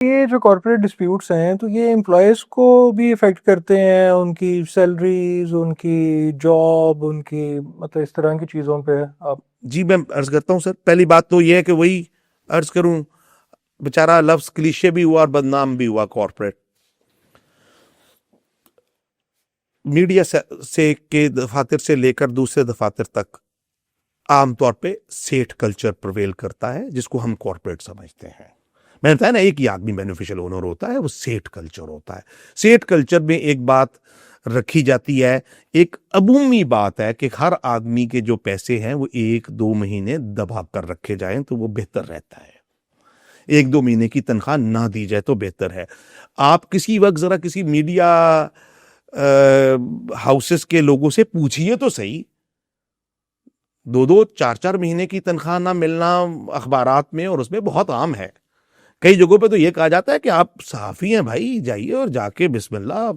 ये जो corporate disputes हैं तो ये एम्प्लॉयज़ को भी इफ़ेक्ट करते हैं, उनकी सैलरीज़, उनकी जॉब, उनकी मतलब इस तरह की चीज़ों पे आप। जी मैं अर्ज करता हूँ सर, पहली बात तो ये है कि वही अर्ज करूं, बेचारा लफ्ज क्लीशे भी हुआ और बदनाम भी हुआ कॉर्पोरेट। मीडिया से के दफातर से लेकर दूसरे दफातर तक आमतौर पे सेठ कल्चर प्रवेल करता है, जिसको हम कॉर्पोरेट समझते हैं। मैंने बताया ना, एक ही आदमी बेनिफिशियल ओनर होता है, वो सेठ कल्चर होता है। सेठ कल्चर में एक बात रखी जाती है, एक अमूमी बात है कि हर आदमी के जो पैसे हैं वो 1-2 महीने दबा कर रखे जाएं तो वो बेहतर रहता है। 1-2 महीने की तनख्वाह ना दी जाए तो बेहतर है। आप किसी वक्त जरा किसी मीडिया हाउसेस के लोगों से पूछिए तो सही, 2-4 महीने की तनख्वाह ना मिलना अखबारात में और उसमें बहुत आम है। कई जगहों पे तो ये कहा जाता है कि आप सहाफी हैं भाई, जाइए और जाके बिस्मिल्लाह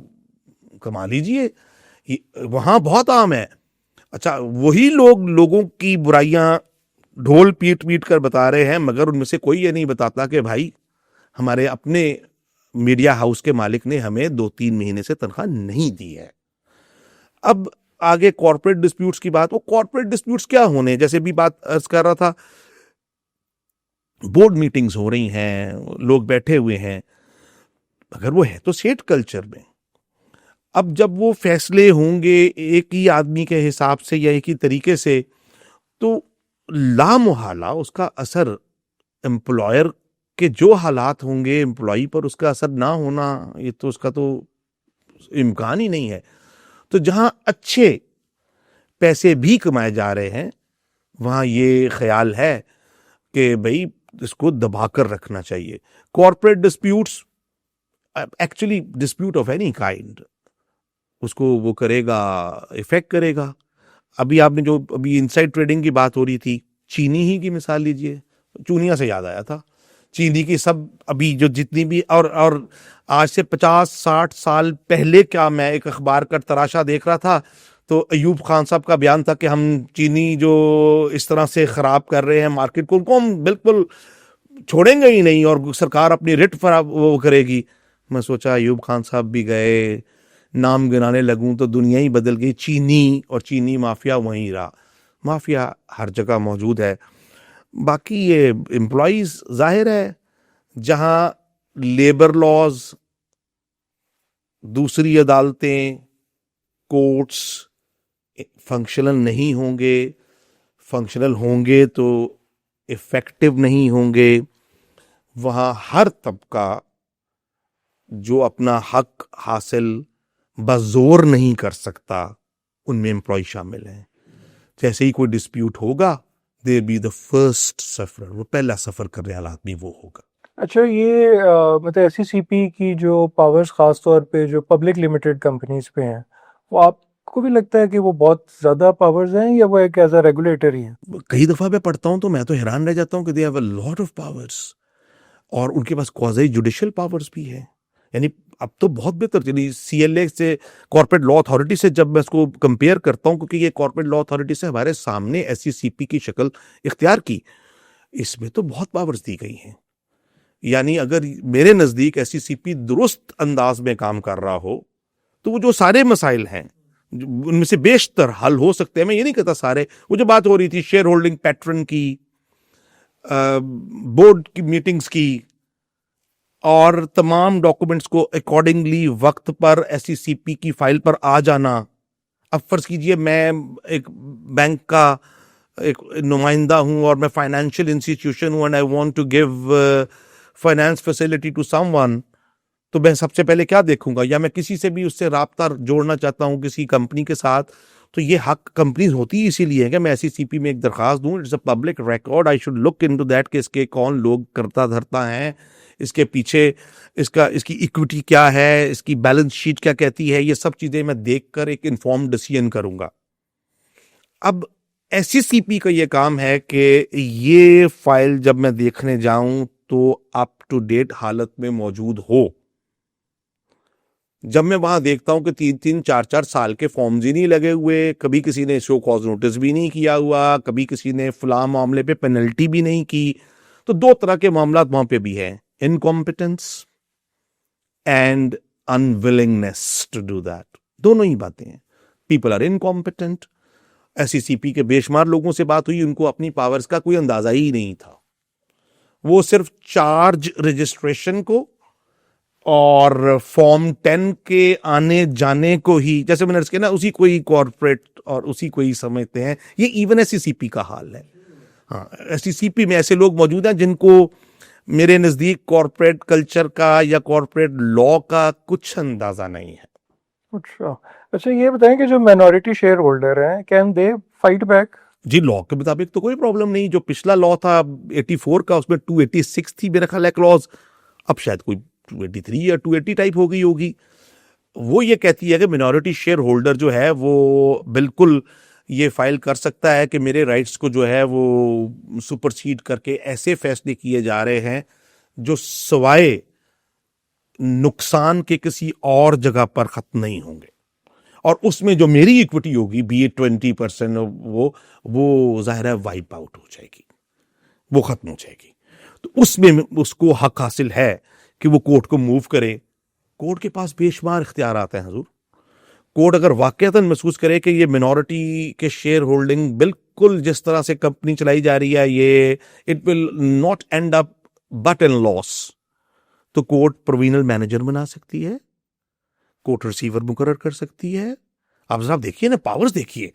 कमा लीजिए, वहां बहुत आम है। अच्छा, वही लोग लोगों की बुराइयां ढोल पीट पीट कर बता रहे हैं, मगर उनमें से कोई ये नहीं बताता कि भाई हमारे अपने मीडिया हाउस के मालिक ने हमें 2-3 महीने से तनख्वाह नहीं दी है। अब आगे कॉर्पोरेट डिस्प्यूट्स की बात, वो कॉर्पोरेट डिस्प्यूट्स क्या होने, जैसे भी बात अर्ज कर रहा था, बोर्ड मीटिंग्स हो रही हैं, लोग बैठे हुए हैं, अगर वो है तो सेठ कल्चर में। अब जब वो फैसले होंगे एक ही आदमी के हिसाब से या एक ही तरीके से, तो लामुहाला उसका असर एम्प्लॉयर के जो हालात होंगे एम्प्लॉई पर उसका असर ना होना, ये तो उसका तो इम्कान ही नहीं है। तो जहां अच्छे पैसे भी कमाए जा रहे हैं वहां ये ख्याल है कि भाई इसको दबाकर रखना चाहिए। Corporate disputes, actually dispute of any kind, उसको वो करेगा, इफेक्ट करेगा। अभी आपने जो अभी इनसाइड ट्रेडिंग की बात हो रही थी, चीनी ही की मिसाल लीजिए, चूनिया से याद आया था। चीनी की सब अभी जो जितनी भी और आज से 50-60 साल पहले क्या, मैं एक अखबार का तराशा देख रहा था तो अयूब खान साहब का बयान था कि हम चीनी जो इस तरह से खराब कर रहे हैं मार्केट को, उनको हम बिल्कुल छोड़ेंगे ही नहीं और सरकार अपनी रिट पर वो करेगी। मैं सोचा अयूब खान साहब भी गए, नाम गिनाने लगूं तो दुनिया ही बदल गई। चीनी और चीनी माफिया वहीं रहा। माफिया हर जगह मौजूद है। बाकी ये एम्प्लॉइज, जाहिर है जहां लेबर लॉज, दूसरी अदालतें, कोर्ट्स फंक्शनल नहीं होंगे, फंक्शनल होंगे तो इफेक्टिव नहीं होंगे, वहां हर तबका जो अपना हक हासिल बजोर नहीं कर सकता, उनमें एम्प्लॉय शामिल हैं। जैसे ही कोई डिस्प्यूट होगा, देयर बी द फर्स्ट सफर, वो पहला सफर करने वाला आदमी वो होगा। अच्छा, ये मतलब एसईसीपी की जो पावर्स ख़ास तौर पे जो पब्लिक लिमिटेड कंपनीज़ पे हैं, वो आपको भी लगता है कि वो बहुत ज़्यादा पावर्स हैं या वो एक एज़ अ रेगुलेटर ही हैं? कई दफा मैं पढ़ता हूं तो मैं तो हैरान रह जाता हूं कि they have a lot of powers, और उनके पास क्वाज़ी जुडिशियल पावर्स भी है। यानी अब तो बहुत बेहतर, यानी सीएलए से, कॉर्पोरेट लॉ अथॉरिटी से जब मैं इसको कंपेयर करता हूं, क्योंकि ये कॉर्पोरेट लॉ अथॉरिटी से हमारे सामने एससीसीपी की शक्ल इख्तियार की, इसमें तो बहुत पावर्स दी गई हैं। यानी अगर मेरे नजदीक एससीसीपी दुरुस्त अंदाज में काम कर रहा हो तो वो जो सारे मसाइल हैं उनमें से बेशतर हल हो सकते हैं। मैं ये नहीं कहता सारे, वो जो बात हो रही थी शेयर होल्डिंग पैटर्न की, बोर्ड की मीटिंग्स की, और तमाम डॉक्यूमेंट्स को अकॉर्डिंगली वक्त पर एससीसीपी की फाइल पर आ जाना। अब फर्ज कीजिए मैं एक बैंक का एक नुमाइंदा हूं और मैं फाइनेंशियल इंस्टीट्यूशन हूं and I want to give finance facility to someone, तो मैं सबसे पहले क्या देखूंगा, या मैं किसी से भी उससे राब्ता जोड़ना चाहता हूं किसी कंपनी के साथ, तो ये हक कंपनी होती है इसीलिए है कि मैं एससीसीपी में एक दरखास्त दूं, it's a public record, I should look into that कि इसके कौन लोग करता धरता हैं, इसके पीछे इसकी इक्विटी क्या है, इसकी बैलेंस शीट क्या कहती है, ये सब चीजें मैं देखकर एक इन्फॉर्म्ड डिसीजन करूंगा। अब एससीसीपी का ये काम है कि ये फाइल जब मैं देखने जाऊं तो अप टू डेट हालत में मौजूद हो। जब मैं वहां देखता हूं कि 3-4 साल के फॉर्म्स ही नहीं लगे हुए, कभी किसी ने शो कॉज नोटिस भी नहीं किया हुआ, कभी किसी ने फलां मामले पे पेनल्टी भी नहीं की, तो दो तरह के मामला वहां पे भी हैं। Incompetence and unwillingness to do that, दोनों ही बातें हैं। People are incompetent. एससीसीपी के बेशुमार लोगों से बात हुई, उनको अपनी पावर्स का कोई अंदाजा ही नहीं था। वो सिर्फ चार्ज रजिस्ट्रेशन को और फॉर्म 10 के आने जाने को ही, जैसे मैंने कहा ना, उसी को ही कॉर्पोरेट और उसी को ही समझते हैं। ये इवन एससीसीपी का हाल है। हाँ, एससीसीपी में ऐसे लोग मौजूद हैं जिनको मेरे नजदीक कॉर्पोरेट कल्चर का या कॉर्पोरेट लॉ का कुछ अंदाजा नहीं है। अच्छा अच्छा, ये बताएं कि जो माइनॉरिटी शेयर होल्डर हैं, कैन दे फाइट बैक? जी, लॉ के मुताबिक तो कोई प्रॉब्लम नहीं। जो पिछला लॉ था 84 का, उसमें 286 थी मेरा ख्याल है क्लॉज, अब शायद कोई 283 या 280 टाइप हो गई होगी। वो ये कहती है कि मिनॉरिटी शेयर होल्डर जो है वो बिल्कुल ये फाइल कर सकता है कि मेरे राइट्स को जो है वो सुपरसीड करके ऐसे फैसले किए जा रहे हैं जो सवाए नुकसान के किसी और जगह पर खत्म नहीं होंगे, और उसमें जो मेरी इक्विटी होगी, बी ए 20%, वो जाहिर है वाइप आउट हो जाएगी, वो खत्म हो जाएगी। तो उसमें उसको हक हासिल है कि वो कोर्ट को मूव करे। कोर्ट के पास बेशुमार इख्तियार आते हैं हजूर। कोर्ट अगर वाकईतन महसूस करे कि ये मिनॉरिटी के शेयर होल्डिंग बिल्कुल जिस तरह से कंपनी चलाई जा रही है, ये it will not and up but in loss, तो कोर्ट प्रोविजनल मैनेजर बना सकती है, कोर्ट रिसीवर मुकर्रर कर सकती है। आप जरा देखिए ना, पावर्स देखिए।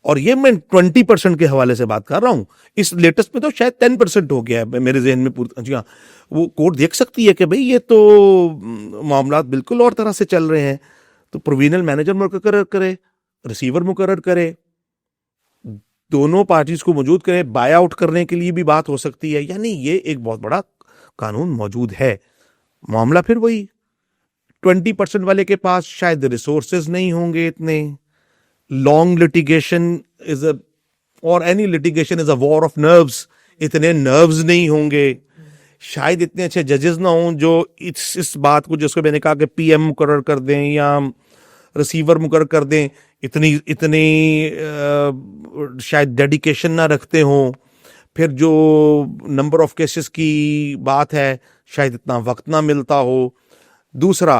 और ये मैं 20% के हवाले से बात कर रहा हूं। इस लेटेस्ट में तो शायद 10% हो गया है मेरे जहन में। जी हाँ, वो कोर्ट देख सकती है कि भाई ये तो मामला बिल्कुल और तरह से चल रहे हैं, तो प्रोविजनल मैनेजर मुकर्रर करे, रिसीवर मुकर्रर करे, दोनों पार्टीज को मौजूद करे, बाय आउट करने के लिए भी बात हो सकती है। यानी ये एक बहुत बड़ा कानून मौजूद है। मामला फिर वही, 20% वाले के पास शायद रिसोर्सेज नहीं होंगे इतने। लॉन्ग लिटिगेशन इज अ, और any litigation is a war of nerves, इतने नर्व्स नहीं होंगे। शायद इतने अच्छे जजेस ना हों जो इस बात को, जिसको मैंने कहा कि पीएम मुकर्रर कर दें या रिसीवर मुकर्रर कर दें, इतनी इतनी शायद डेडिकेशन ना रखते हों। फिर जो नंबर ऑफ केसेस की बात है, शायद इतना वक्त ना मिलता हो। दूसरा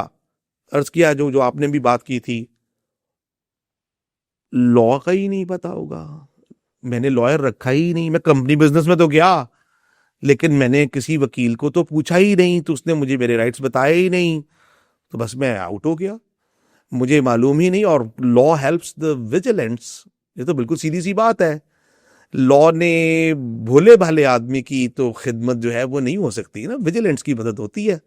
अर्ज किया, जो आपने भी बात की थी, लॉ का ही नहीं पता होगा। मैंने लॉयर रखा ही नहीं, मैं कंपनी बिजनेस में तो गया, लेकिन मैंने किसी वकील को तो पूछा ही नहीं, तो उसने मुझे मेरे राइट्स बताए ही नहीं, तो बस मैं आउट हो गया, मुझे मालूम ही नहीं। और लॉ हेल्प्स द विजिलेंट्स, ये तो बिल्कुल सीधी सी बात है। लॉ ने भोले भाले आदमी की तो खिदमत जो है वो नहीं हो सकती ना, विजिलेंट्स की मदद होती है।